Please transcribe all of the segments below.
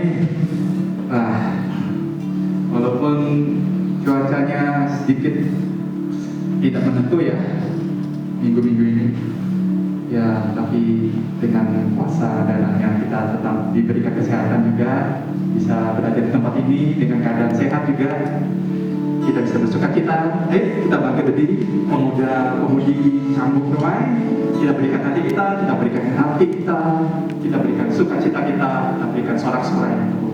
nih. Walaupun cuacanya sedikit tidak menentu ya minggu-minggu ini, ya tapi dengan puasa darahnya kita tetap diberikan kesehatan juga, bisa berada di tempat ini dengan keadaan sehat juga. Kita bisa bersuka cita, kita bangkit berdiri, pemuji sambung damai. Kita berikan hati kita berikan hati kita berikan sukacita kita berikan sorak-sorai yang teguh.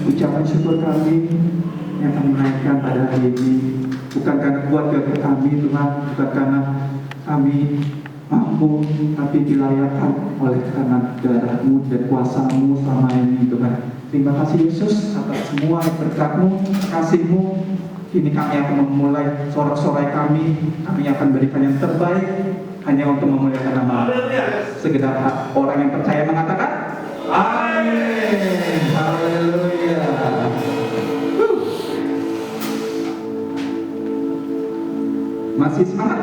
Ucapan syukur kami yang kami naikkan pada hari ini bukan karena kuat keluarga kami Tuhan, bukan karena kami mampu, tapi dilayakkan oleh karena darah-Mu dan kuasa-Mu selama ini Tuhan. Terima kasih Yesus atas semua berkat-Mu, kasih-Mu. Kini kami akan memulai sorak-sorai kami akan berikan yang terbaik hanya untuk memuliakan nama segenap orang yang percaya mengatakan amin. Haleluya. Masih semangat?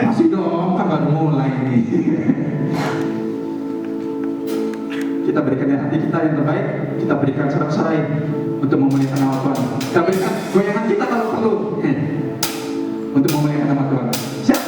Masih dong, kan baru mulai nih. Kita berikan yang hati kita yang terbaik, kita berikan sorak-sorai untuk memuliakan nama Tuhan. Kita berikan goyangan kita kalau perlu untuk memuliakan nama Tuhan. Siap?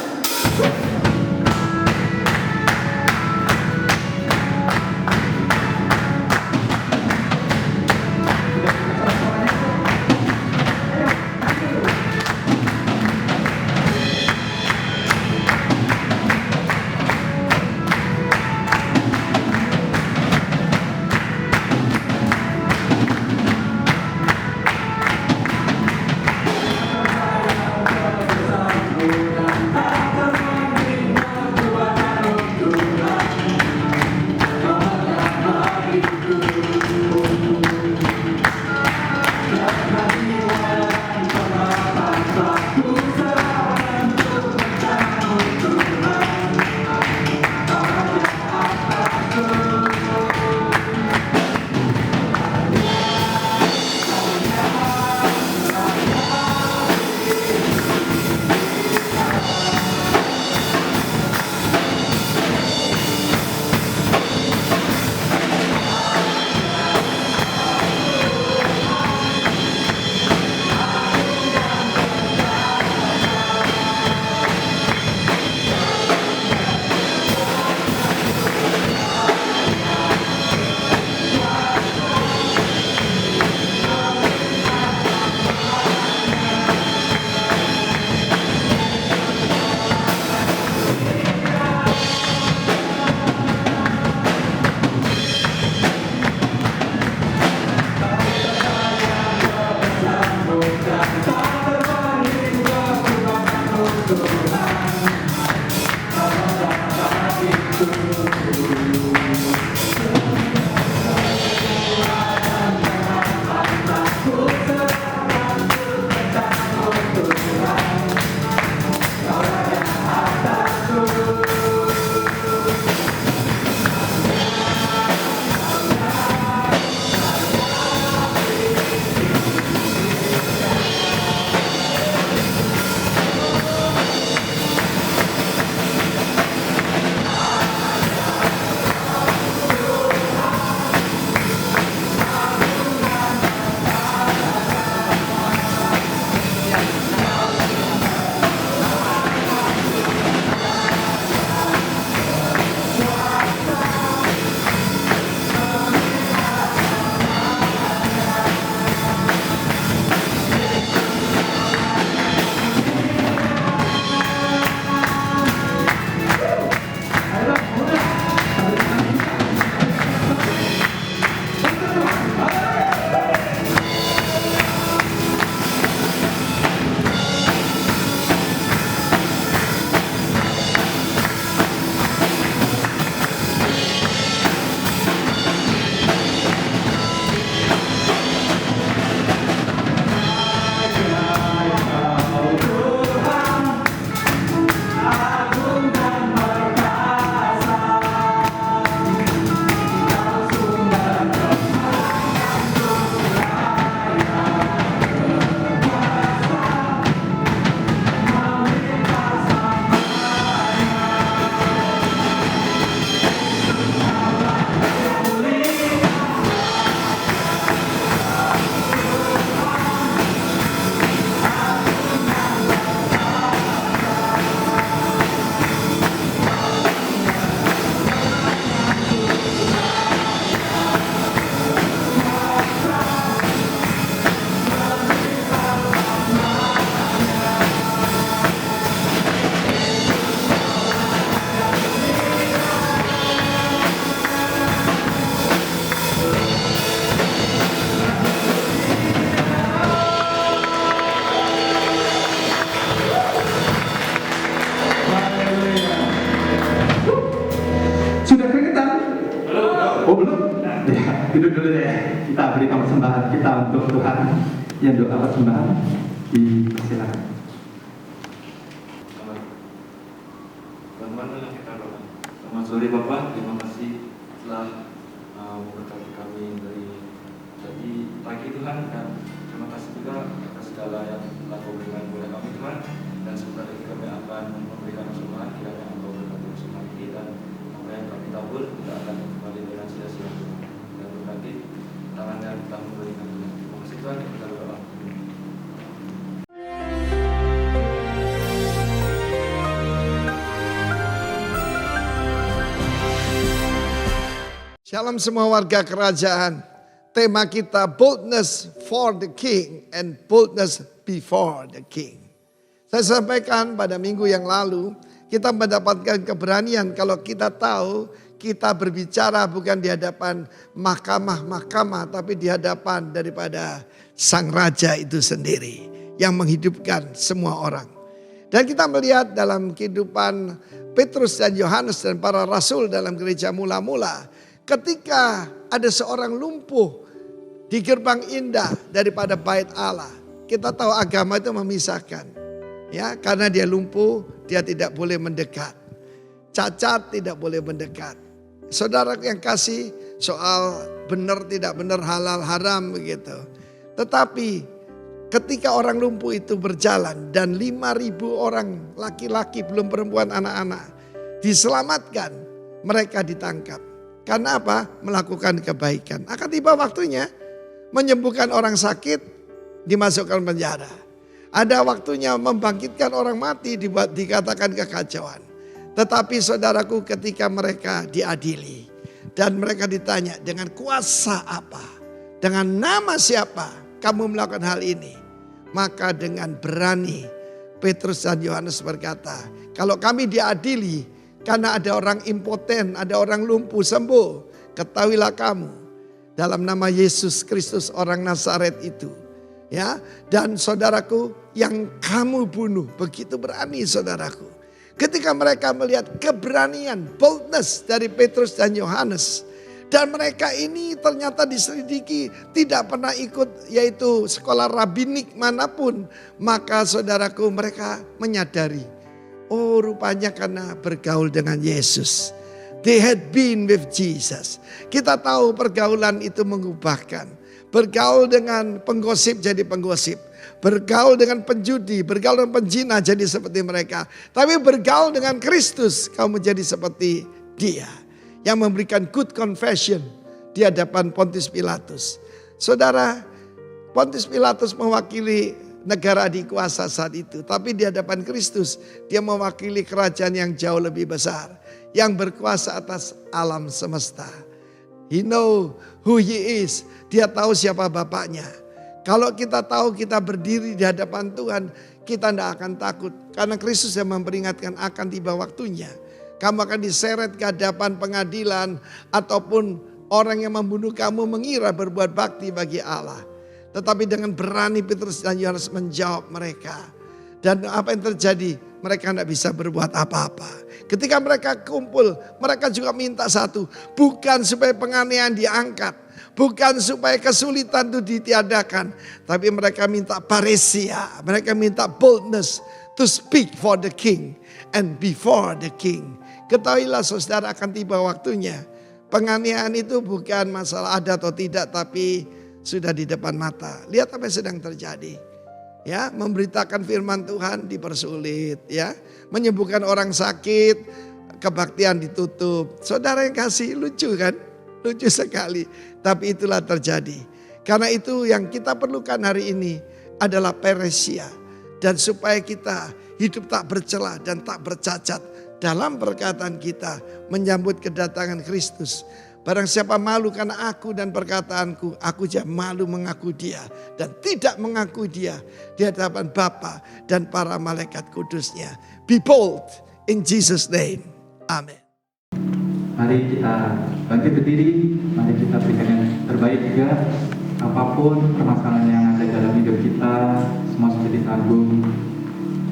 persembahan kita untuk Tuhan. Yang doa persembahan dipersilakan. Teman-teman kita doa. Selamat sore Bapak, terima kasih telah memberkati kami dari pagi Tuhan, dan terima kasih juga atas segala yang telah Kau berikan kepada kami Tuhan. Dan sebentar lagi kami akan memberikan persembahan, kiranya Engkau berkati persembahan ini, dan apa yang kami tabur tidak akan kembali dengan sia-sia Tuhan. Dan berkati tangan yang telah memberikan Tuhan. Terima kasih Tuhan, kita berdoa. Shalom semua warga kerajaan. Tema kita boldness for the king and boldness before the king. Saya sampaikan pada minggu yang lalu, kita mendapatkan keberanian kalau kita tahu kita berbicara bukan di hadapan mahkamah-mahkamah, tapi di hadapan daripada sang raja itu sendiri yang menghidupkan semua orang. Dan kita melihat dalam kehidupan Petrus dan Yohanes dan para rasul dalam gereja mula-mula, ketika ada seorang lumpuh di gerbang indah daripada bait Allah. Kita tahu agama itu memisahkan. Ya, karena dia lumpuh, dia tidak boleh mendekat. Cacat tidak boleh mendekat. Saudara yang kasih, soal benar tidak benar, halal haram begitu. Tetapi ketika orang lumpuh itu berjalan dan 5.000 orang laki-laki, belum perempuan, anak-anak diselamatkan, mereka ditangkap. Karena apa? Melakukan kebaikan. Akan tiba waktunya menyembuhkan orang sakit, dimasukkan penjara. Ada waktunya membangkitkan orang mati, dikatakan kekacauan. Tetapi saudaraku, ketika mereka diadili dan mereka ditanya, dengan kuasa apa, dengan nama siapa kamu melakukan hal ini? Maka dengan berani Petrus dan Yohanes berkata, kalau kami diadili karena ada orang impoten, ada orang lumpuh sembuh, ketahuilah kamu dalam nama Yesus Kristus orang Nazaret itu, ya, dan saudaraku yang kamu bunuh. Begitu berani saudaraku. Ketika mereka melihat keberanian, boldness dari Petrus dan Yohanes, dan mereka ini ternyata diselidiki tidak pernah ikut yaitu sekolah rabbinik manapun, maka saudaraku mereka menyadari, oh rupanya karena bergaul dengan Yesus. They had been with Jesus. Kita tahu pergaulan itu mengubahkan. Bergaul dengan penggosip jadi penggosip. Bergaul dengan penjudi, bergaul dengan penjina jadi seperti mereka. Tapi bergaul dengan Kristus kamu menjadi seperti dia. Yang memberikan good confession di hadapan Pontius Pilatus. Saudara, Pontius Pilatus mewakili negara dikuasa saat itu. Tapi di hadapan Kristus dia mewakili kerajaan yang jauh lebih besar. Yang berkuasa atas alam semesta. He know who he is. Dia tahu siapa bapaknya. Kalau kita tahu kita berdiri di hadapan Tuhan, kita tidak akan takut. Karena Kristus yang memperingatkan akan tiba waktunya. Kamu akan diseret ke hadapan pengadilan. Ataupun orang yang membunuh kamu mengira berbuat bakti bagi Allah. Tetapi dengan berani Petrus dan Yohanes menjawab mereka. Dan apa yang terjadi? Mereka tidak bisa berbuat apa-apa. Ketika mereka kumpul, mereka juga minta satu. Bukan supaya penganiayaan diangkat. Bukan supaya kesulitan itu ditiadakan. Tapi mereka minta paresia. Mereka minta boldness to speak for the king and before the king. Ketahuilah saudara, akan tiba waktunya. Penganiayaan itu bukan masalah ada atau tidak, tapi sudah di depan mata. Lihat apa yang sedang terjadi. Ya, memberitakan firman Tuhan dipersulit, ya. Menyembuhkan orang sakit, kebaktian ditutup. Saudara yang kasih, lucu kan? Lucu sekali. Tapi itulah terjadi. Karena itu yang kita perlukan hari ini adalah paresia. Dan supaya kita hidup tak bercela dan tak bercacat dalam perkataan kita menyambut kedatangan Kristus. Barang siapa malu karena aku dan perkataanku, aku jangan malu mengaku dia. Dan tidak mengaku dia di hadapan Bapa dan para malaikat kudusnya. Be bold in Jesus' name. Amin. Mari kita bangkit berdiri, mari kita berikan yang terbaik juga. Apapun permasalahan yang ada dalam hidup kita, semua sudah ditanggung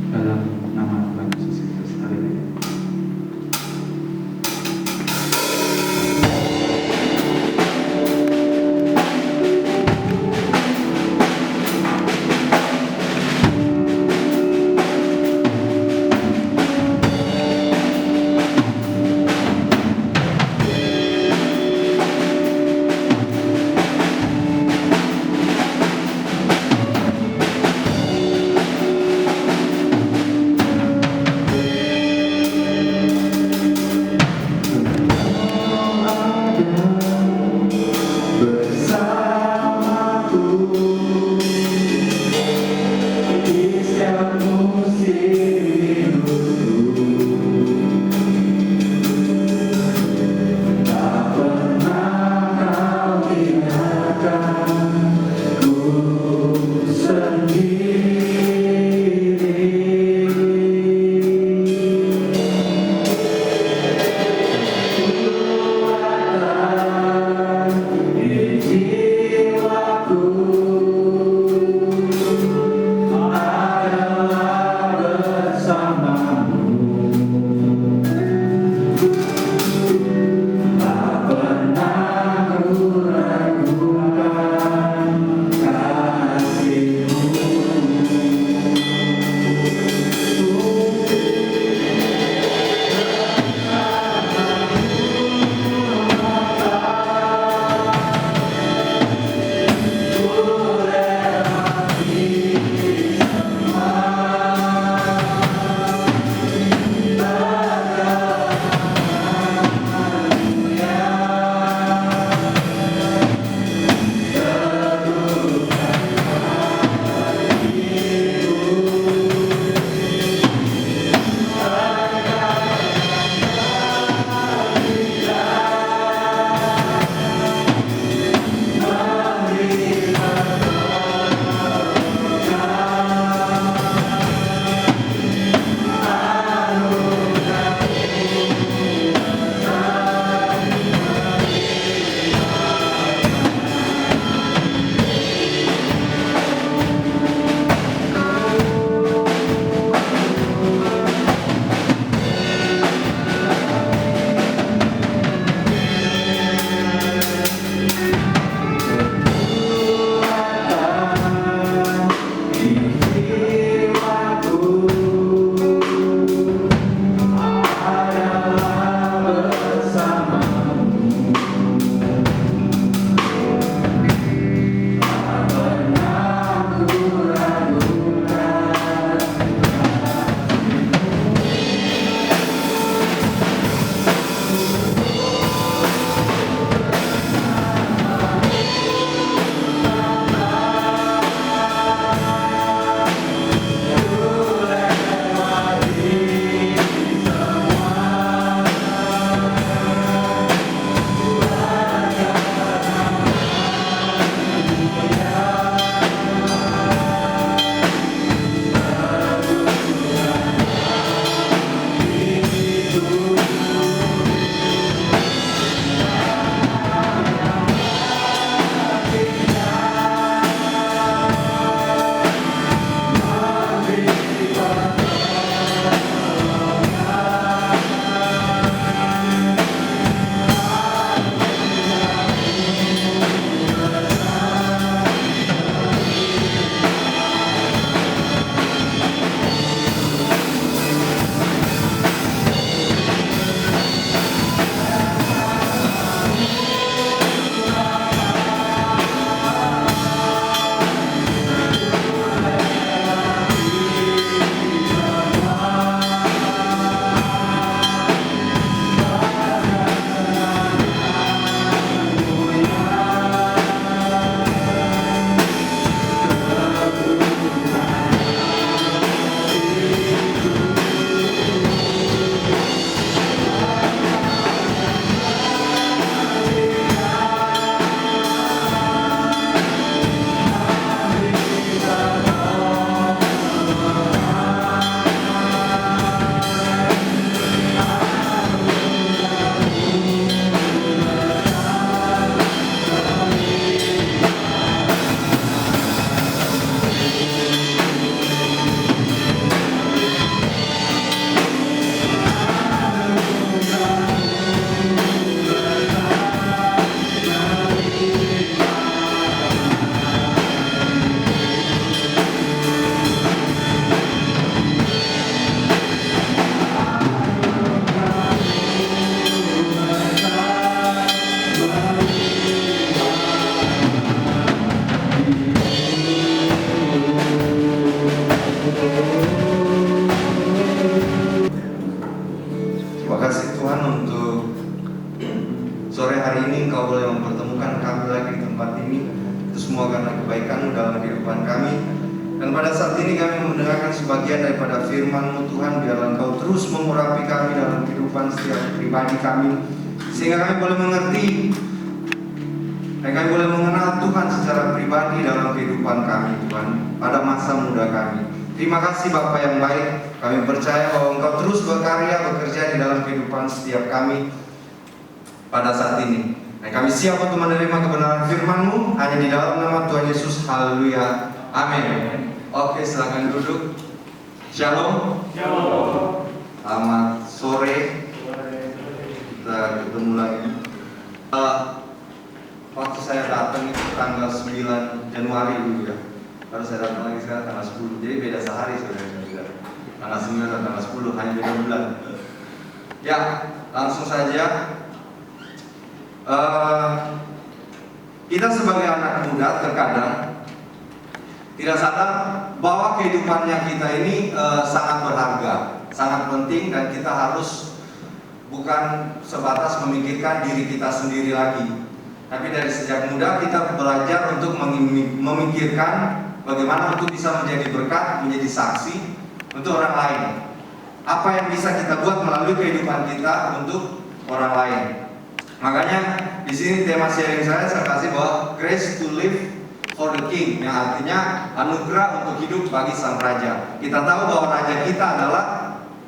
dalam nama Tuhan Yesus Kristus. Haleluya. Terima kasih Tuhan untuk sore hari ini Engkau boleh mempertemukan kami lagi di tempat ini. Itu semua karena kebaikan-Mu dalam kehidupan kami. Dan pada saat ini kami mendengarkan sebagian daripada firman-Mu Tuhan. Biarlah Engkau terus mengurapi kami dalam kehidupan setiap pribadi kami, sehingga kami boleh mengerti dan kami boleh mengenal Tuhan secara pribadi dalam kehidupan kami Tuhan pada masa muda kami. Terima kasih Bapa yang baik. Kami percaya bahwa Engkau terus berkarya, bekerja di dalam kehidupan setiap kami pada saat ini. Dan kami siap untuk menerima kebenaran firman-Mu hanya di dalam nama Tuhan Yesus. Haleluya. Amin. Oke, silakan duduk. Shalom. Shalom. Selamat sore. Kita ketemu lagi. Waktu saya datang itu tanggal 9 Januari dulu ya. Baru saya datang lagi sekarang tanggal 10. Jadi beda sehari saudara. Tanggal 9 dan tanggal 10 hanya beda bulan. Ya, langsung saja. Kita sebagai anak muda terkadang tidak sadar bahwa kehidupannya kita ini sangat berharga, sangat penting, dan kita harus bukan sebatas memikirkan diri kita sendiri lagi. Tapi dari sejak muda kita belajar untuk memikirkan bagaimana untuk bisa menjadi berkat, menjadi saksi untuk orang lain. Apa yang bisa kita buat melalui kehidupan kita untuk orang lain. Makanya di sini tema sharing saya kasih bahwa grace to live for the King, yang artinya anugerah untuk hidup bagi sang raja. Kita tahu bahwa raja kita adalah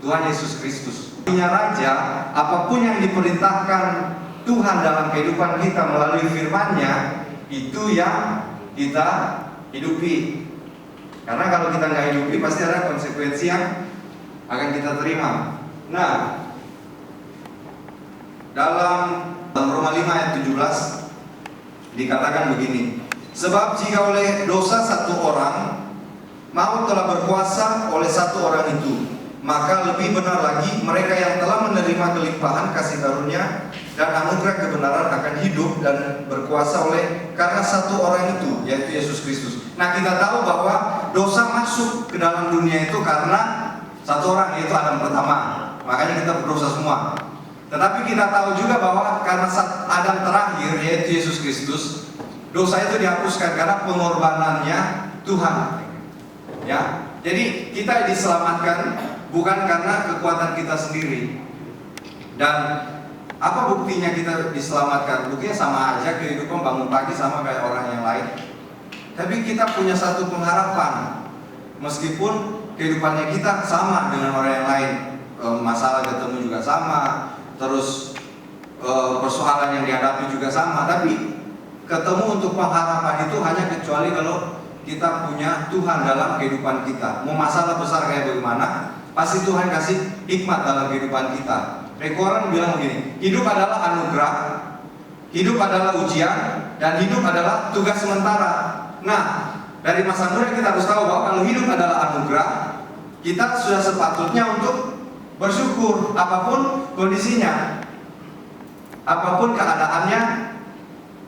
Tuhan Yesus Kristus. Punya raja, apapun yang diperintahkan Tuhan dalam kehidupan kita melalui firman-Nya, itu yang kita hidupi. Karena kalau kita nggak hidupi, pasti ada konsekuensi yang akan kita terima. Nah, dalam Roma 5 ayat 17 dikatakan begini: sebab jika oleh dosa satu orang maut telah berkuasa oleh satu orang itu, maka lebih benar lagi mereka yang telah menerima kelimpahan kasih karunia dan anugerah kebenaran akan hidup dan berkuasa oleh karena satu orang itu, yaitu Yesus Kristus. Nah, kita tahu bahwa dosa masuk ke dalam dunia itu karena satu orang, yaitu Adam pertama. Makanya kita berdosa semua. Tetapi kita tahu juga bahwa karena Adam terakhir, yaitu Yesus Kristus, dosa itu dihapuskan karena pengorbanannya Tuhan. Ya, jadi kita diselamatkan bukan karena kekuatan kita sendiri. Dan apa buktinya kita diselamatkan? Buktinya sama aja, kehidupan bangun pagi sama kayak orang yang lain. Tapi kita punya satu pengharapan, meskipun kehidupannya kita sama dengan orang yang lain. Masalah ketemu juga sama, terus persoalan yang dihadapi juga sama. Tapi ketemu untuk pengharapan itu hanya kecuali kalau kita punya Tuhan dalam kehidupan kita. Mau masalah besar kayak bagaimana, pasti Tuhan kasih hikmat dalam kehidupan kita. Rekoran bilang begini: hidup adalah anugerah, hidup adalah ujian, dan hidup adalah tugas sementara. Nah, dari masa muda kita harus tahu bahwa kalau hidup adalah anugerah, kita sudah sepatutnya untuk bersyukur apapun kondisinya, apapun keadaannya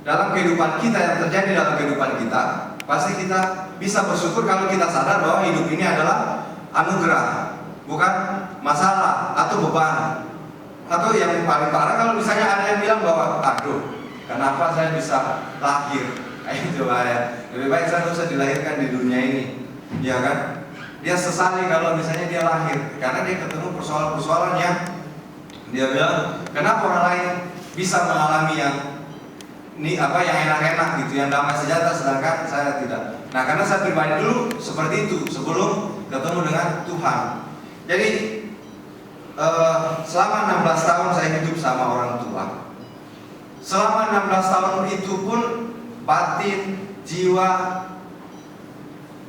dalam kehidupan kita yang terjadi dalam kehidupan kita. Pasti kita bisa bersyukur kalau kita sadar bahwa hidup ini adalah anugerah, bukan masalah atau beban. Atau yang paling parah kalau misalnya ada yang bilang bahwa, aduh, kenapa saya bisa lahir? Itu ya. Lebih baik saya usah dilahirkan di dunia ini, ya kan? Dia sesali kalau misalnya dia lahir, karena dia ketemu persoalan-persoalan yang dia bilang, kenapa orang lain bisa mengalami yang yang enak-enak gitu, yang damai sejahtera, sedangkan saya tidak. Nah, karena saya pribadi dulu seperti itu sebelum ketemu dengan Tuhan. Jadi selama 16 tahun saya hidup sama orang tua. Selama 16 tahun itu pun batin, jiwa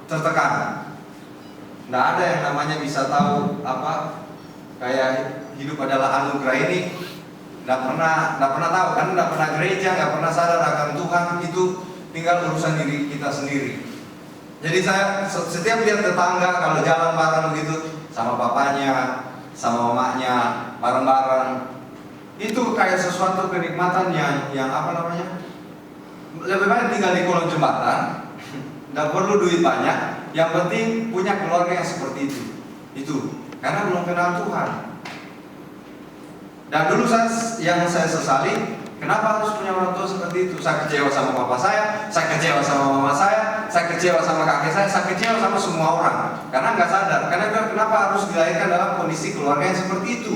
tertekan. Nggak ada yang namanya bisa tahu apa kayak hidup adalah anugerah ini. Nggak pernah tahu, kan nggak pernah gereja, nggak pernah sadar akan Tuhan. Itu tinggal urusan diri kita sendiri. Jadi saya setiap lihat tetangga kalau jalan bareng begitu sama papanya, sama mamanya, bareng-bareng, itu kayak sesuatu kenikmatan yang apa namanya, lebih baik tinggal di kolong jembatan nggak perlu duit banyak, yang penting punya keluarga yang seperti itu. Itu karena belum kenal Tuhan. Dan dulu yang saya sesali, kenapa harus punya orang tua seperti itu? Saya kecewa sama papa saya kecewa sama mama saya kecewa sama kakek saya kecewa sama semua orang. Karena nggak sadar, karena kenapa harus dilahirkan dalam kondisi keluarga yang seperti itu?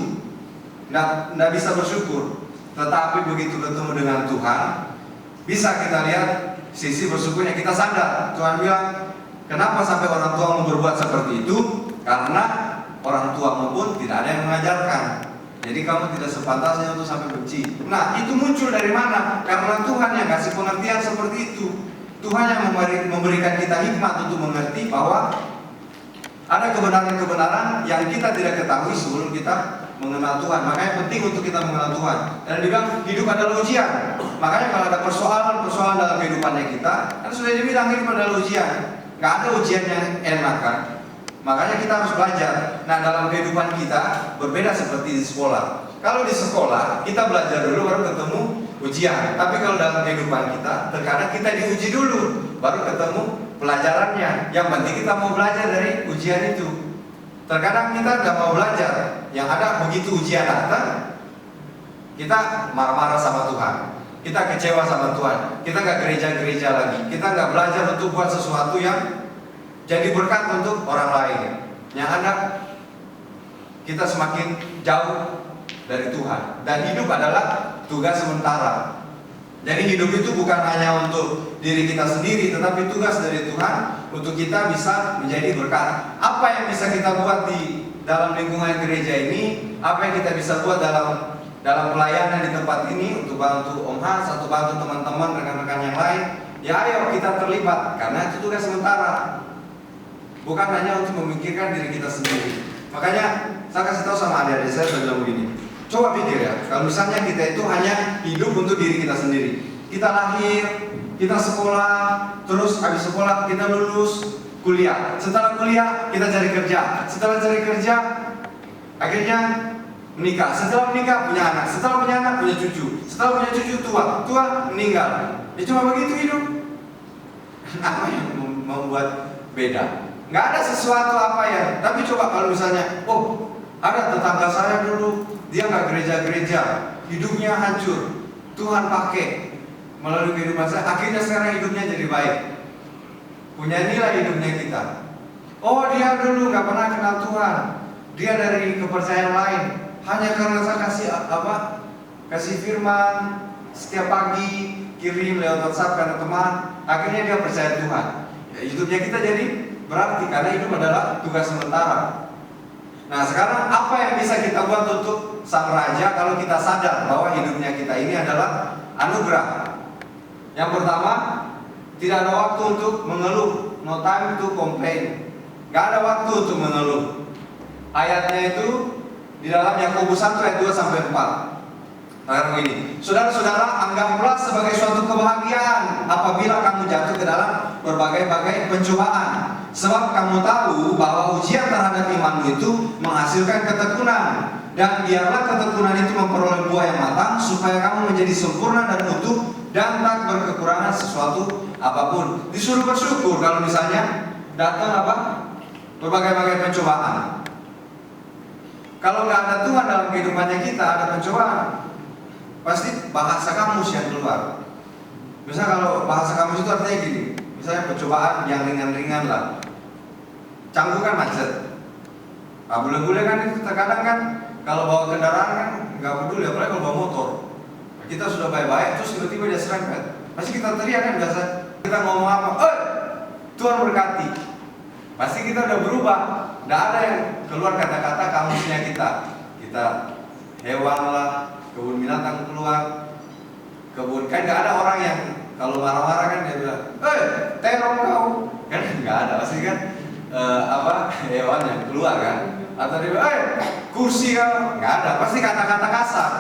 Nggak bisa bersyukur. Tetapi begitu ketemu dengan Tuhan, bisa kita lihat sisi bersyukurnya. Kita sadar, Tuhan bilang, kenapa sampai orang tuamu berbuat seperti itu? Karena orang tuamu pun tidak ada yang mengajarkan. Jadi kamu tidak sepantasnya untuk sampai benci. Nah, itu muncul dari mana? Karena Tuhan yang kasih pengertian seperti itu. Tuhan yang memberikan kita hikmat untuk mengerti bahwa ada kebenaran-kebenaran yang kita tidak ketahui sebelum kita mengenal Tuhan. Makanya penting untuk kita mengenal Tuhan. Dan dibilang hidup adalah ujian. Makanya kalau ada persoalan dalam kehidupannya kita, kan sudah dibilang hidup adalah ujian. Gak ada ujian yang enak kan. Makanya kita harus belajar. Nah, dalam kehidupan kita berbeda seperti di sekolah. Kalau di sekolah kita belajar dulu baru ketemu ujian. Tapi kalau dalam kehidupan kita terkadang kita diuji dulu baru ketemu pelajarannya. Yang penting kita mau belajar dari ujian itu. Terkadang kita nggak mau belajar. Yang ada begitu ujian datang, kita marah-marah sama Tuhan. Kita kecewa sama Tuhan. Kita nggak gereja-gereja lagi. Kita nggak belajar untuk buat sesuatu yang jadi berkat untuk orang lain. Yang ada kita semakin jauh dari Tuhan. Dan hidup adalah tugas sementara. Jadi hidup itu bukan hanya untuk diri kita sendiri, tetapi tugas dari Tuhan untuk kita bisa menjadi berkat. Apa yang bisa kita buat di dalam lingkungan gereja ini? Apa yang kita bisa buat dalam pelayanan di tempat ini untuk bantu Om Hans atau bantu teman-teman rekan-rekan yang lain? Ya ayo kita terlibat karena itu tugas sementara. Bukan hanya untuk memikirkan diri kita sendiri. Makanya saya kasih tahu sama adik-adik saya bilang begini. Coba pikir ya, kalau misalnya kita itu hanya hidup untuk diri kita sendiri. Kita lahir, kita sekolah, terus habis sekolah kita lulus kuliah. Setelah kuliah kita cari kerja. Setelah cari kerja akhirnya menikah. Setelah menikah punya anak. Setelah punya anak punya cucu. Setelah punya cucu tua meninggal. Ya cuma begitu hidup. Apa yang membuat beda? Nggak ada sesuatu apa ya. Tapi coba kalau misalnya, oh ada tetangga saya dulu, dia nggak gereja-gereja, hidupnya hancur. Tuhan pakai melalui kehidupan saya, akhirnya sekarang hidupnya jadi baik. Punya nilai hidupnya kita. Oh dia dulu nggak pernah kenal Tuhan, dia dari kepercayaan lain. Hanya karena saya kasih firman setiap pagi, kirim lewat WhatsApp karena teman, akhirnya dia percaya Tuhan. Ya, hidupnya kita jadi berarti karena hidup adalah tugas sementara. Nah sekarang apa yang bisa kita buat untuk sang raja kalau kita sadar bahwa hidupnya kita ini adalah anugerah? Yang pertama, tidak ada waktu untuk mengeluh. No time to complain. Gak ada waktu untuk mengeluh. Ayatnya itu di dalam Yakobus 1 ayat 2 sampai 4. Nah, begini, saudara-saudara, anggaplah sebagai suatu kebahagiaan apabila kamu jatuh ke dalam berbagai-bagai pencobaan. Sebab kamu tahu bahwa ujian terhadap imanmu itu menghasilkan ketekunan. Dan biarlah ketekunan itu memperoleh buah yang matang, supaya kamu menjadi sempurna dan utuh dan tak berkekurangan sesuatu apapun. Disuruh bersyukur kalau misalnya datang berbagai-bagai pencobaan. Kalau nggak ada Tuhan dalam kehidupannya kita, ada pencobaan, pasti bahasa kamus yang keluar. Misalnya kalau bahasa kamus itu artinya gini, misalnya pencobaan yang ringan-ringan lah. Canggu kan macet. Nah, bule-bule kan itu terkadang kan kalau bawa kendaraan kan nggak peduli, apalagi kalau bawa motor. Kita sudah baik-baik, terus tiba-tiba dia serempet. Pasti kita teriak kan biasa. Kita ngomong apa? Tuhan berkati. Pasti kita udah berubah. Nggak ada yang keluar kata-kata kamusnya kita. Kita hewan lah, kebun binatang keluar, kebun kan nggak ada orang yang kalau marah-marah kan dia bilang, teror kau, kan nggak ada pasti kan hewan yang keluar kan, atau dia bilang, kursi kau, nggak ada, pasti kata-kata kasar,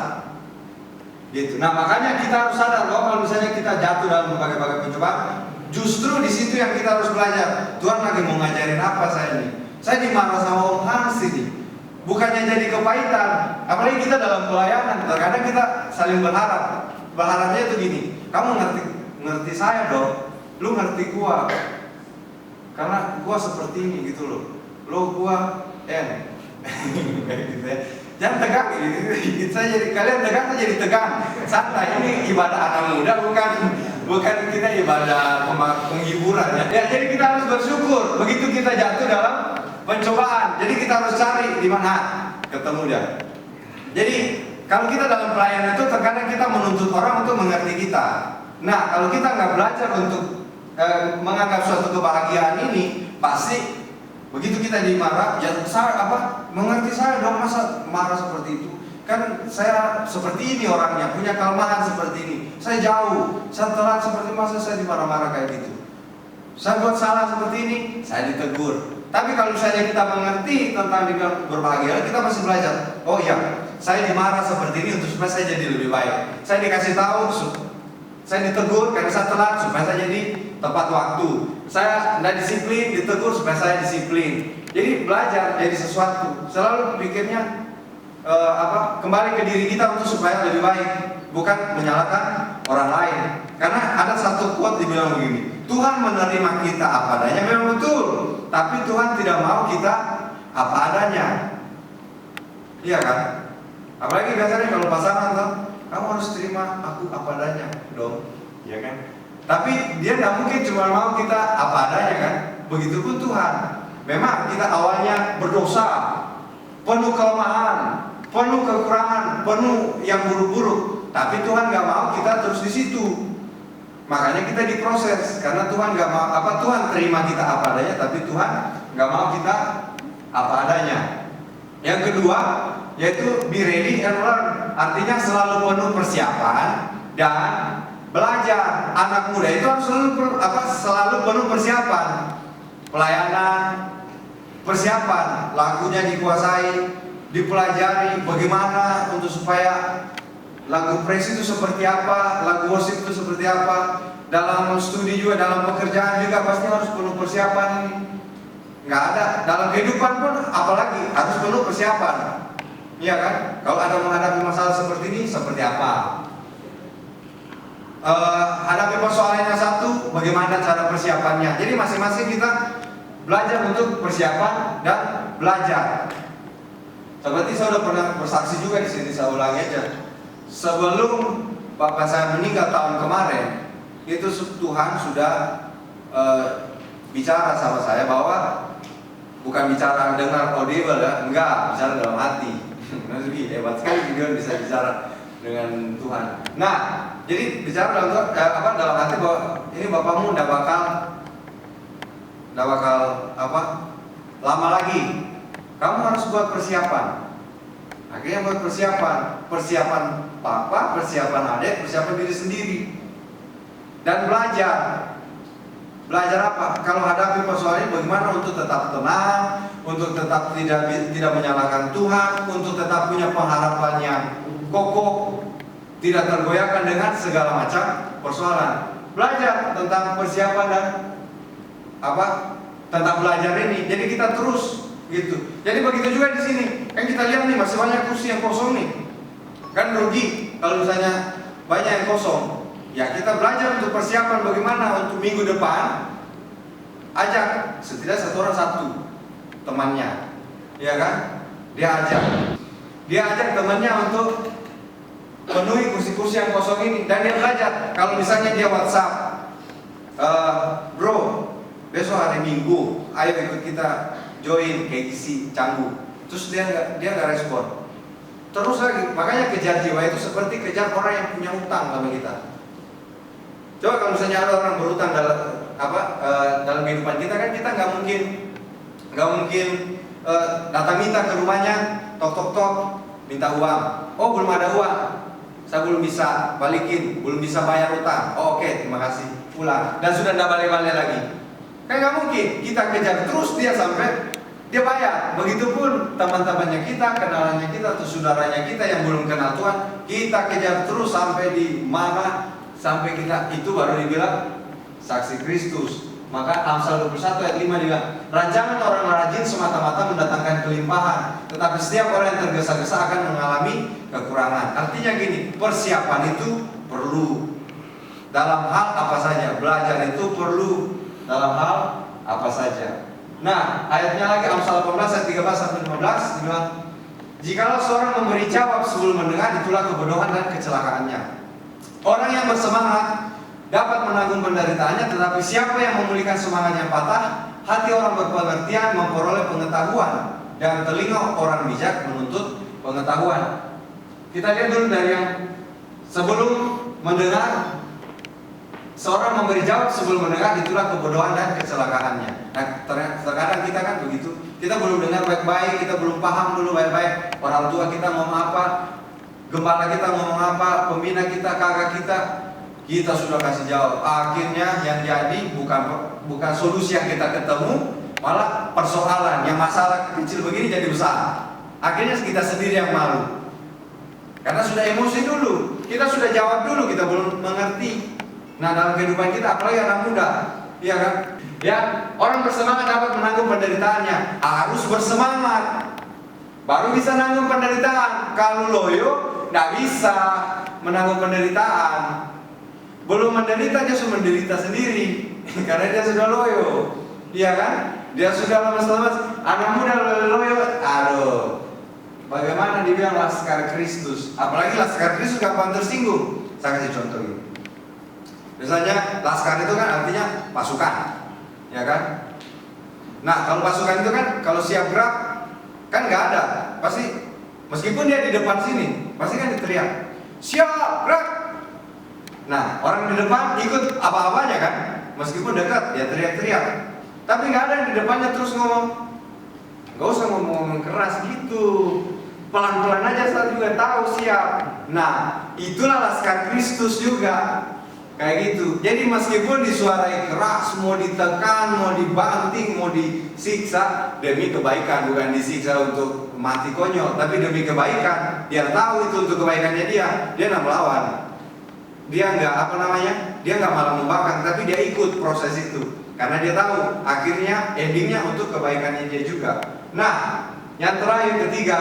gitu. Nah makanya kita harus sadar bahwa kalau misalnya kita jatuh dalam berbagai-bagai pencobaan, justru di situ yang kita harus belajar. Tuhan lagi mau ngajarin apa saya ini? Saya dimarah sama Om Hans ini. Bukannya jadi kepahitan, apalagi kita dalam pelayanan, terkadang kita saling berharap. Berharapnya itu gini, kamu ngerti saya dong, lu ngerti gua. karena gua seperti ini gitu loh. Lo gua kayak gitu ya. Jangan tegang gitu. Saya jadi kalian tegang, saya jadi tegang. Santai, ini ibadah anak muda, bukan kita ibadah penghiburan ya. Jadi kita harus bersyukur begitu kita jatuh dalam pencobaan. Jadi kita harus cari di mana ketemu dia. Jadi kalau kita dalam pelayanan itu terkadang kita menuntut orang untuk mengerti kita. Nah, kalau kita nggak belajar untuk menganggap suatu kebahagiaan ini, pasti begitu kita dimarah, ya saya mengerti saya dong, masa marah seperti itu? Kan saya seperti ini orangnya, punya kelemahan seperti ini. Saya jauh, saya telat seperti masa saya dimarah-marah kayak gitu. Saya buat salah seperti ini, saya ditegur. Tapi kalau misalnya kita mengerti tentang dibilang berbahagia, kita masih belajar. Oh iya, saya dimarah seperti ini untuk supaya saya jadi lebih baik. Saya dikasih tahu, saya ditegur karena saya telat supaya saya jadi tepat waktu. Saya tidak disiplin, ditegur supaya saya disiplin. Jadi belajar jadi sesuatu. Selalu pikirnya kembali ke diri kita untuk supaya lebih baik, bukan menyalahkan orang lain. Karena ada satu quote dibilang begini, Tuhan menerima kita apa adanya memang betul, tapi Tuhan tidak mau kita apa adanya. Iya kan? Apalagi biasanya kalau pasangan tuh, kamu harus terima aku apa adanya dong, iya kan? Tapi dia tidak mungkin cuma mau kita apa adanya kan? Begitupun Tuhan. Memang kita awalnya berdosa, penuh kelemahan, penuh kekurangan, penuh yang buruk-buruk. Tapi Tuhan nggak mau kita terus di situ. Makanya kita diproses karena Tuhan nggak mau Tuhan terima kita apa adanya, tapi Tuhan nggak mau kita apa adanya. Yang kedua yaitu be ready and learn. Artinya selalu penuh persiapan dan belajar. Anak muda itu harus selalu penuh persiapan. Pelayanan, persiapan, lagunya dikuasai, dipelajari bagaimana untuk supaya lagu praise itu seperti apa, lagu worship itu seperti apa. Dalam studi juga, dalam pekerjaan juga pasti harus penuh persiapan ini. Nggak ada, dalam kehidupan pun apalagi harus penuh persiapan. Iya kan? Kalau ada menghadapi masalah seperti ini, seperti apa? Hadapi persoalannya satu, bagaimana cara persiapannya. Jadi masing-masing kita belajar untuk persiapan dan belajar. Seperti saya sudah pernah bersaksi juga di sini, saya ulangi aja. Sebelum bapak saya meninggal tahun kemarin, itu Tuhan sudah bicara sama saya bahwa bukan bicara dengar audible ya, enggak, bicara dalam hati. Nanti hebat sekali dia bisa bicara dengan Tuhan. Nah, jadi bicara dalam hati bahwa ini bapakmu tidak bakal lama lagi. Kamu harus buat persiapan. Akhirnya buat persiapan papa, persiapan adik, persiapan diri sendiri, dan belajar. Belajar apa? Kalau hadapi persoalan ini bagaimana untuk tetap tenang, untuk tetap tidak menyalahkan Tuhan, untuk tetap punya pengharapan yang kokoh, tidak tergoyahkan dengan segala macam persoalan. Belajar tentang persiapan dan tentang belajar ini. Jadi kita terus gitu. Jadi begitu juga di sini. Kan kita lihat nih masih banyak kursi yang kosong nih. Kan rugi kalau misalnya banyak yang kosong. Ya kita belajar untuk persiapan bagaimana untuk minggu depan. Ajak setidaknya satu orang satu temannya, ya kan? Dia ajak temannya untuk penuhi kursi-kursi yang kosong ini, dan dia belajar. Kalau misalnya dia WhatsApp, bro, besok hari Minggu, ayo ikut kita join KGC Canggu. Terus dia nggak respon. Terus lagi, makanya kejar jiwa itu seperti kejar orang yang punya utang sama kita. Coba kalau misalnya ada orang berutang dalam kehidupan kita, kan kita nggak mungkin datang minta ke rumahnya, tok minta uang. Oh belum ada uang, saya belum bisa balikin, belum bisa bayar utang. Oh, oke, terima kasih, pulang, dan sudah tidak balik-balik lagi. Kan nggak mungkin kita kejar terus dia sampai dia bayar. Begitupun teman-temannya kita, kenalannya kita, atau saudaranya kita yang belum kenal Tuhan, kita kejar terus sampai di mana, sampai kita itu baru dibilang saksi Kristus. Maka Amsal 21 ayat 5 dibilang, rancangan orang rajin semata-mata mendatangkan kelimpahan, tetapi setiap orang yang tergesa-gesa akan mengalami kekurangan. Artinya gini, persiapan itu perlu dalam hal apa saja. Belajar itu perlu dalam hal apa saja. Nah, ayatnya lagi Amsal 18 ayat 13 sampai 15 dibilang, jikalau seorang memberi jawab sebelum mendengar, itulah kebodohan dan kecelakaannya. Orang yang bersemangat dapat menanggung penderitaannya, tetapi siapa yang memulihkan semangatnya patah, hati orang berpengertian memperoleh pengetahuan, dan telinga orang bijak menuntut pengetahuan. Kita lihat dulu dari yang sebelum mendengar, seorang memberi jawab sebelum mendengar, itulah kebodohan dan kecelakaannya. Nah, terkadang kita kan begitu, kita belum dengar baik-baik, kita belum paham dulu baik-baik orang tua kita ngomong apa, gembala kita ngomong apa, pembina kita, kakak kita sudah kasih jawab. Akhirnya yang jadi bukan solusi yang kita ketemu, malah persoalan yang masalah kecil begini jadi besar. Akhirnya kita sendiri yang malu, karena sudah emosi dulu, kita sudah jawab dulu, kita belum mengerti. Nah, dalam kehidupan kita, apalagi anak muda, iya kan? Ya, orang bersemangat dapat menanggung penderitaannya. Harus bersemangat, baru bisa menanggung penderitaan. Kalau loyo, tidak bisa menanggung penderitaan. Belum menderita, dia sudah menderita sendiri karena dia sudah loyo, iya kan? Dia sudah lemas-lemas. Anak muda loyo, aduh, bagaimana dibilang laskar Kristus? Apalagi laskar Kristus gampang tersinggung. Saya kasih contoh ini. Misalnya laskar itu kan artinya pasukan, ya kan? Nah, kalau pasukan itu kan kalau siap gerak kan nggak ada, pasti meskipun dia di depan sini, pasti kan diteriak siap gerak. Nah, orang di depan ikut apa-apanya kan, meskipun dekat dia teriak-teriak, tapi nggak ada yang di depannya terus ngomong. Nggak usah ngomong-ngomong keras gitu, pelan-pelan aja saya juga tahu siap. Nah, itulah laskar Kristus juga. Kayak gitu. Jadi meskipun disuarai keras, mau ditekan, mau dibanting, mau disiksa demi kebaikan, bukan disiksa untuk mati konyol, tapi demi kebaikan. Dia tahu itu untuk kebaikannya dia nggak melawan. Dia nggak dia nggak malah membangkang, tapi dia ikut proses itu karena dia tahu akhirnya endingnya untuk kebaikannya dia juga. Nah, yang terakhir ketiga,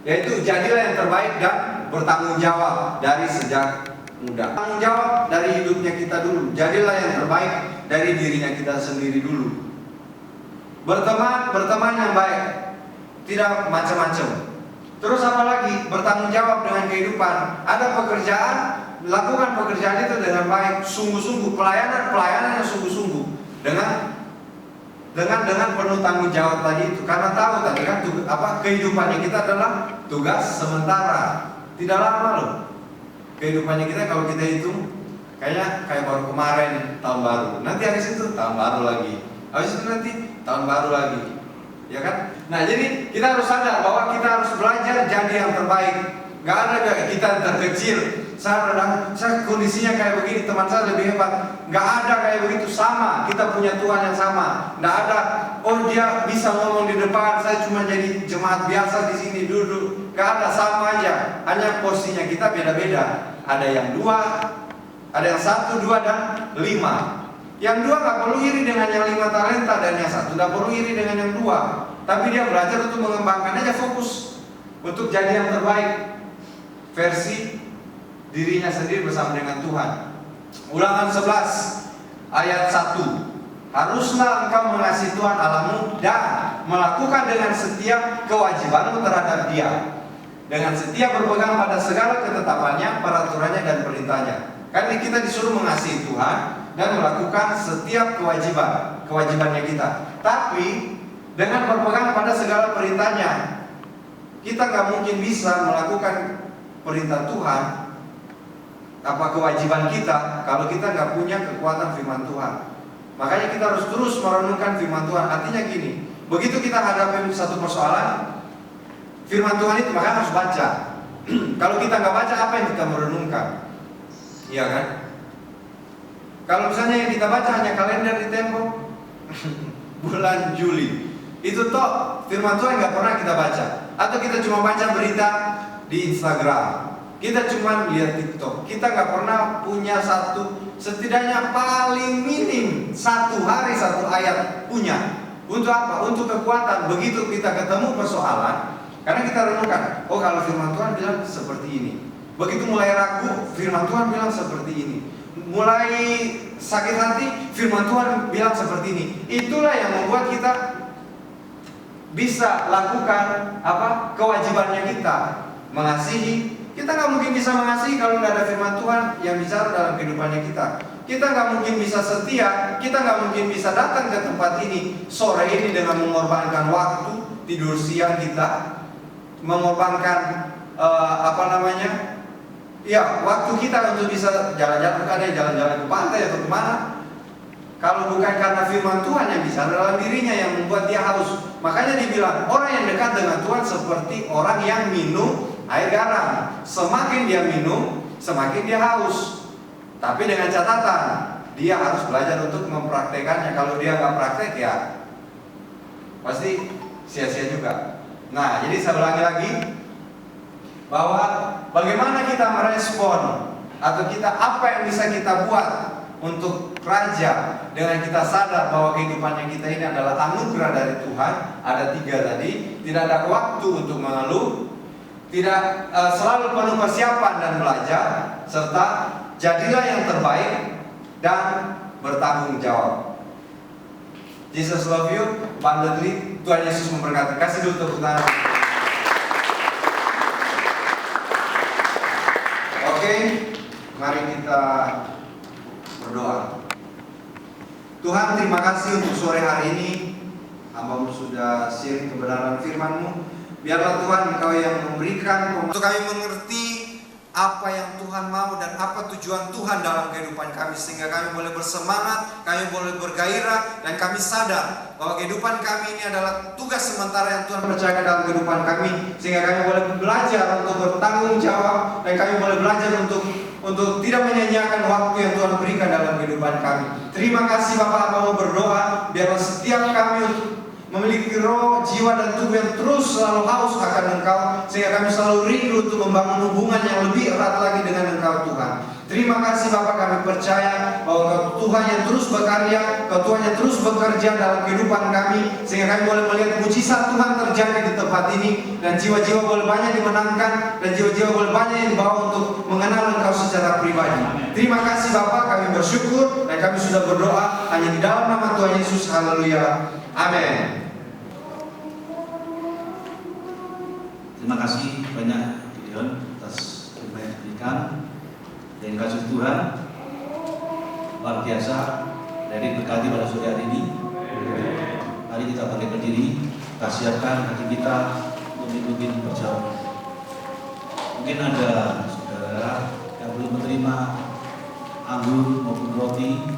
yaitu jadilah yang terbaik dan bertanggung jawab dari sejak muda. Tanggung jawab dari hidupnya kita dulu. Jadilah yang terbaik dari dirinya kita sendiri dulu. Berteman yang baik, tidak macam-macam. Terus apa lagi? Bertanggung jawab dengan kehidupan. Ada pekerjaan, lakukan pekerjaan itu dengan baik, sungguh-sungguh, pelayanan yang sungguh-sungguh, dengan penuh tanggung jawab tadi itu. Karena tahu tadi kan kehidupannya kita adalah tugas sementara, tidak lama loh. Kehidupannya kita kalau kita hitung kayak baru kemarin tahun baru, nanti habis itu tahun baru lagi, habis itu nanti tahun baru lagi, ya kan? Nah, jadi kita harus sadar bahwa kita harus belajar jadi yang terbaik. Gak ada kita terkecil. Saya kondisinya kayak begini, teman saya lebih hebat. Gak ada kayak begitu, sama. Kita punya Tuhan yang sama. Gak ada, oh dia bisa ngomong di depan, saya cuma jadi jemaat biasa di sini duduk. Gak ada, sama aja. Hanya porsinya kita beda-beda. Ada yang 2, ada yang 1, 2, dan 5. Yang 2 gak perlu iri dengan yang 5 talenta, dan yang 1 gak perlu iri dengan yang 2. Tapi dia belajar untuk mengembangkan aja fokus untuk jadi yang terbaik versi dirinya sendiri bersama dengan Tuhan. Ulangan 11 ayat 1. Haruslah engkau mengasihi Tuhan Allahmu dan melakukan dengan setia kewajibanmu terhadap Dia, dengan setia berpegang pada segala ketetapannya, peraturannya, dan perintahnya. Kan kita disuruh mengasihi Tuhan dan melakukan setiap kewajibannya kita. Tapi dengan berpegang pada segala perintahnya, kita nggak mungkin bisa melakukan perintah Tuhan, kewajiban kita, kalau kita nggak punya kekuatan firman Tuhan. Makanya kita harus terus merenungkan firman Tuhan. Artinya gini, begitu kita hadapi satu persoalan, firman Tuhan itu makanya harus baca. Kalau kita nggak baca, apa yang kita merenungkan? Iya kan? Kalau misalnya yang kita baca hanya kalender di Tempo bulan Juli, itu toh firman Tuhan nggak pernah kita baca. Atau kita cuma baca berita di Instagram, kita cuma lihat TikTok, kita nggak pernah punya setidaknya paling minim 1 hari 1 ayat punya. Untuk apa? Untuk kekuatan. Begitu kita ketemu persoalan, karena kita renungkan, oh kalau firman Tuhan bilang seperti ini. Begitu mulai ragu, firman Tuhan bilang seperti ini. Mulai sakit hati, firman Tuhan bilang seperti ini. Itulah yang membuat kita bisa lakukan apa? Kewajibannya kita mengasihi. Kita nggak mungkin bisa mengasihi kalau tidak ada firman Tuhan yang bicara dalam kehidupannya kita. Kita nggak mungkin bisa setia, kita nggak mungkin bisa datang ke tempat ini sore ini dengan mengorbankan waktu tidur siang kita, mengorbankan waktu kita untuk bisa jalan-jalan, kadang jalan-jalan ke pantai atau kemana. Kalau bukan karena firman Tuhan yang bicara dalam dirinya yang membuat dia haus. Makanya dibilang orang yang dekat dengan Tuhan seperti orang yang minum air garam. Semakin dia minum, semakin dia haus. Tapi dengan catatan, dia harus belajar untuk mempraktekannya. Kalau dia nggak praktek ya pasti sia-sia juga. Nah, jadi saya ulangi lagi bahwa bagaimana kita merespon atau apa yang bisa kita buat untuk raja dengan kita sadar bahwa kehidupannya kita ini adalah anugerah dari Tuhan. Ada 3 tadi, tidak ada waktu untuk mengeluh, tidak selalu penuh persiapan dan belajar, serta jadilah yang terbaik dan bertanggung jawab. Jesus love you abundantly. Tuhan Yesus memberkati. Kasih dulu tepuk tangan. Oke, mari kita berdoa. Tuhan, terima kasih untuk sore hari ini. Hamba-Mu sudah sharing kebenaran firman-Mu. Biarlah Tuhan Engkau yang memberikan untuk kami mengerti apa yang Tuhan mau dan apa tujuan Tuhan dalam kehidupan kami, sehingga kami boleh bersemangat, kami boleh bergairah, dan kami sadar bahwa kehidupan kami ini adalah tugas sementara yang Tuhan percayakan dalam kehidupan kami, sehingga kami boleh belajar untuk bertanggung jawab, dan kami boleh belajar untuk tidak menyanyiakan waktu yang Tuhan berikan dalam kehidupan kami. Terima kasih Bapak, mau berdoa biarlah setiap kami untuk memiliki roh, jiwa, dan tubuh yang terus selalu haus akan Engkau, sehingga kami selalu rindu untuk membangun hubungan yang lebih erat lagi dengan Engkau Tuhan. Terima kasih Bapak, kami percaya bahwa Engkau Tuhan yang terus berkarya, Engkau Tuhan yang terus bekerja dalam kehidupan kami, sehingga kami boleh melihat mujizat Tuhan terjadi di tempat ini, dan jiwa-jiwa boleh banyak dimenangkan, dan jiwa-jiwa boleh banyak yang dibawa untuk mengenal Engkau secara pribadi. Terima kasih Bapak, kami bersyukur dan kami sudah berdoa hanya di dalam nama Tuhan Yesus. Haleluya. Amin. Terima kasih banyak Gideon atas firman yang diberikan dan kasih Tuhan luar biasa dari berkati pada sore hari ini. Mari kita bangkit berdiri, kita siapkan hati kita untuk mengikuti perjalanan. Mungkin ada saudara yang belum menerima anggur maupun roti,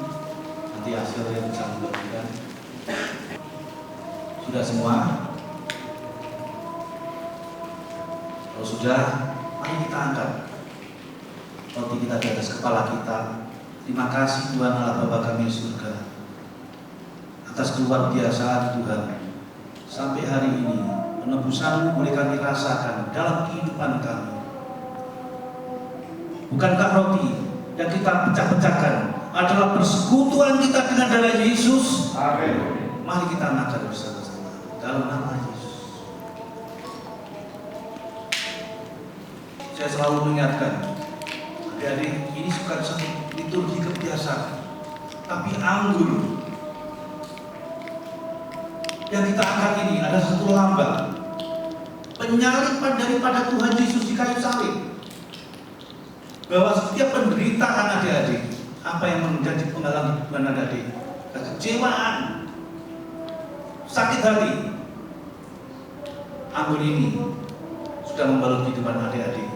nanti hasil yang bisa memberikan. Sudah semua? Kalau sudah, mari kita angkat roti kita di atas kepala kita. Terima kasih Tuhan Allah Bapa kami di surga atas keluar biasaan Tuhan. Sampai hari ini penebusan-Mu boleh kami rasakan dalam kehidupan kami. Bukankah roti yang kita pecah-pecahkan adalah persekutuan kita dengan darah Yesus? Amin. Mari kita makan bersama-sama dalam nama Yesus. Saya selalu mengingatkan, adik-adik, ini bukan satu liturgi kebiasaan, tapi anggur yang kita angkat ini adalah satu lambang penyalipan daripada Tuhan Yesus di kayu salib. Bahwa setiap penderitaan adik-adik, apa yang menjadi pengalaman kehidupan adik-adik, kekecewaan, sakit hati, anggur ini sudah membalut kehidupan adik-adik.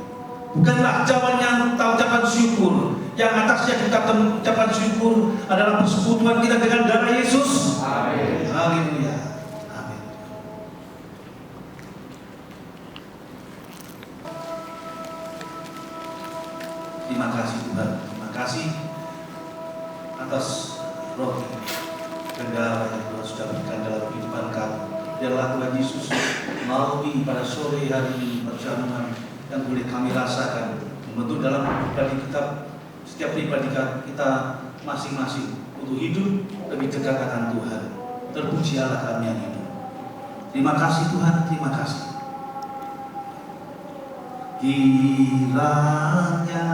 Bukanlah ucapan syukur. Yang atasnya kita ucapan syukur adalah persekutuan kita dengan darah Yesus. Amin. Haleluya. Amin. Terima kasih Tuhan. Terima kasih atas roti dan darah yang Tuhan sudah berikan dalam kehidupan kami. Biarlah Tuhan Yesus melalui pada sore hari ini perjalanan yang boleh kami rasakan membentuk dalam pribadi kita, setiap pribadi kita masing-masing untuk hidup lebih dekat akan Tuhan. Terpuji Allah kami yang hidup. Terima kasih Tuhan, terima kasih. Kiranya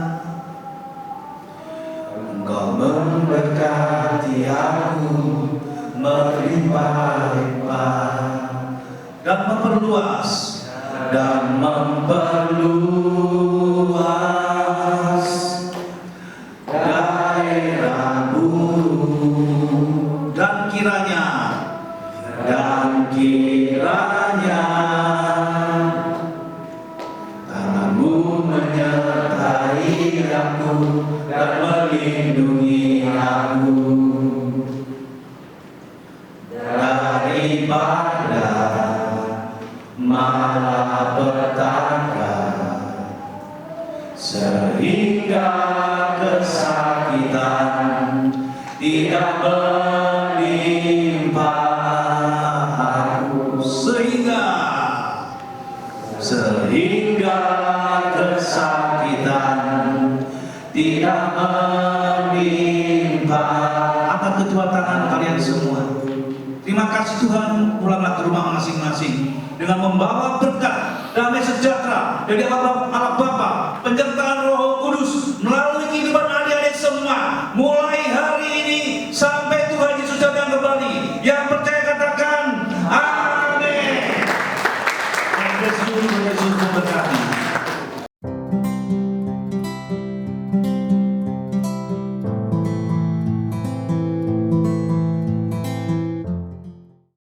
Engkau memberkati aku melimpah-limpah dan memperluas daerah buru dan kiranya tanganmu menyertai aku dan melindungi aku daripada malapetaka, sehingga kesakitan tidak menimpa aku, sehingga kesakitan tidak menimpa. Angkat kedua tangan kalian semua. Terima kasih Tuhan, pulanglah ke rumah masing-masing dengan membawa berkat, damai sejahtera dari Allah Bapa, penyertaan Roh Kudus melalui kehidupan adik-adik semua, mulai hari ini sampai Tuhan Yesus datang kembali. Yang percaya